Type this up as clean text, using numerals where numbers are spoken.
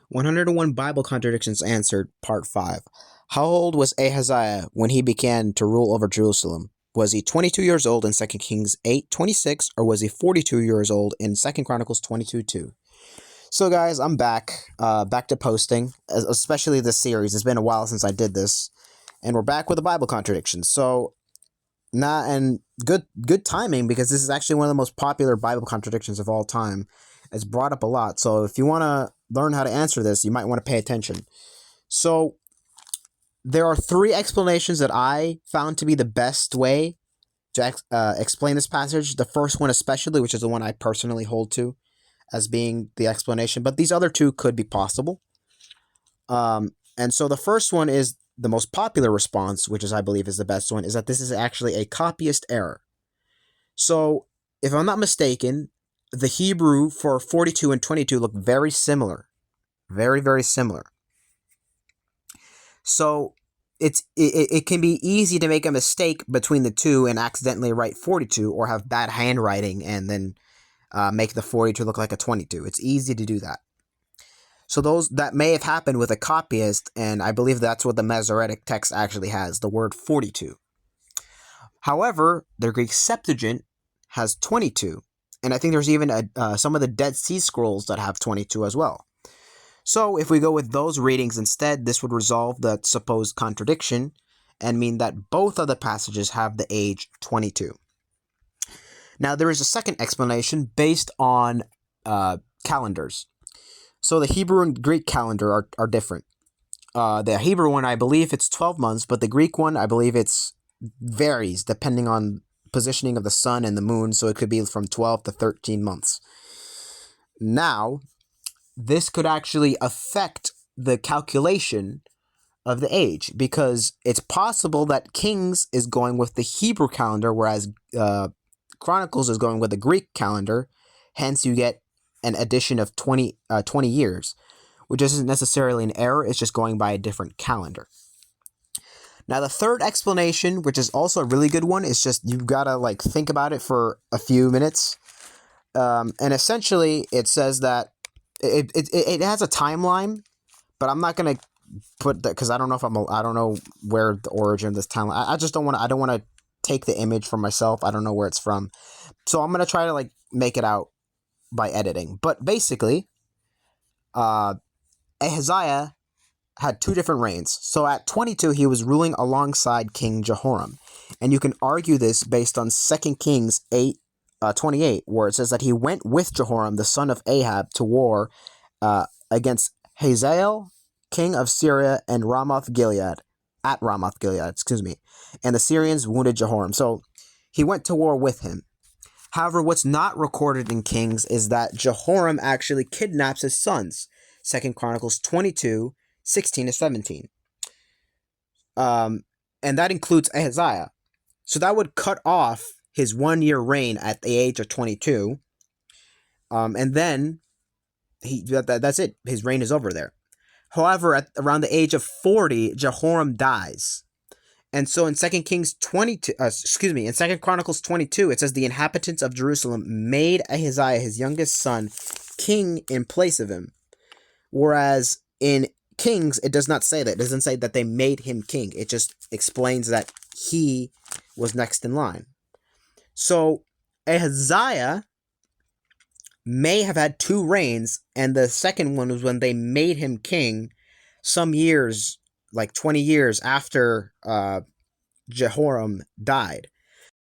101 Bible Contradictions Answered, Part 5. How old was Ahaziah when he began to rule over Jerusalem? Was he 22 years old in 2 Kings 8:26, or was he 42 years old in 2 Chronicles 22:2? So guys, I'm back to posting, especially this series. It's been a while since I did this, and we're back with the Bible contradictions. So, good timing, because this is actually one of the most popular Bible contradictions of all time. It's brought up a lot, so if you want to learn how to answer this, you might want to pay attention. So, there are three explanations that I found to be the best way to explain this passage. The first one especially, which is the one I personally hold to as being the explanation, but these other two could be possible. And so the first one is the most popular response, which is, I believe, is the best one, is that this is actually a copyist error. So, if I'm not mistaken, the Hebrew for 42 and 22 look very similar. Very, very similar. So, it can be easy to make a mistake between the two and accidentally write 42, or have bad handwriting and then make the 42 look like a 22. It's easy to do that. So that may have happened with a copyist, and I believe that's what the Masoretic text actually has, the word 42. However, the Greek Septuagint has 22, and I think there's even some of the Dead Sea Scrolls that have 22 as well. So if we go with those readings instead, this would resolve the supposed contradiction and mean that both of the passages have the age 22. Now, there is a second explanation based on calendars. So the Hebrew and Greek calendar are different. The Hebrew one, I believe it's 12 months, but the Greek one, I believe it's varies depending on positioning of the sun and the moon, so it could be from 12 to 13 months. Now, this could actually affect the calculation of the age, because it's possible that Kings is going with the Hebrew calendar, whereas Chronicles is going with the Greek calendar. Hence, you get an addition of 20 years, which isn't necessarily an error. It's just going by a different calendar. Now, the third explanation, which is also a really good one, is just you've got to think about it for a few minutes. And essentially, it says that it has a timeline, but I'm not going to put that because I don't know where the origin of this timeline. I just don't want to take the image for myself. I don't know where it's from, so I'm going to try to make it out by editing. But basically, Ahaziah had two different reigns. So at 22, he was ruling alongside King Jehoram. And you can argue this based on 2 Kings 8:28, where it says that he went with Jehoram, the son of Ahab, to war against Hazael, king of Syria, and at Ramoth Gilead, and the Syrians wounded Jehoram. So he went to war with him. However, what's not recorded in Kings is that Jehoram actually kidnaps his sons. 2 Chronicles 22:16-17. And that includes Ahaziah. So that would cut off his 1-year reign at the age of 22. And then that's it. His reign is over there. However, at around the age of 40, Jehoram dies. And so in 2 Chronicles 22, it says the inhabitants of Jerusalem made Ahaziah, his youngest son, king in place of him. Whereas in Kings, it does not say that. It doesn't say that they made him king. It just explains that he was next in line. So Ahaziah may have had two reigns, and the second one was when they made him king some years, 20 years after Jehoram died.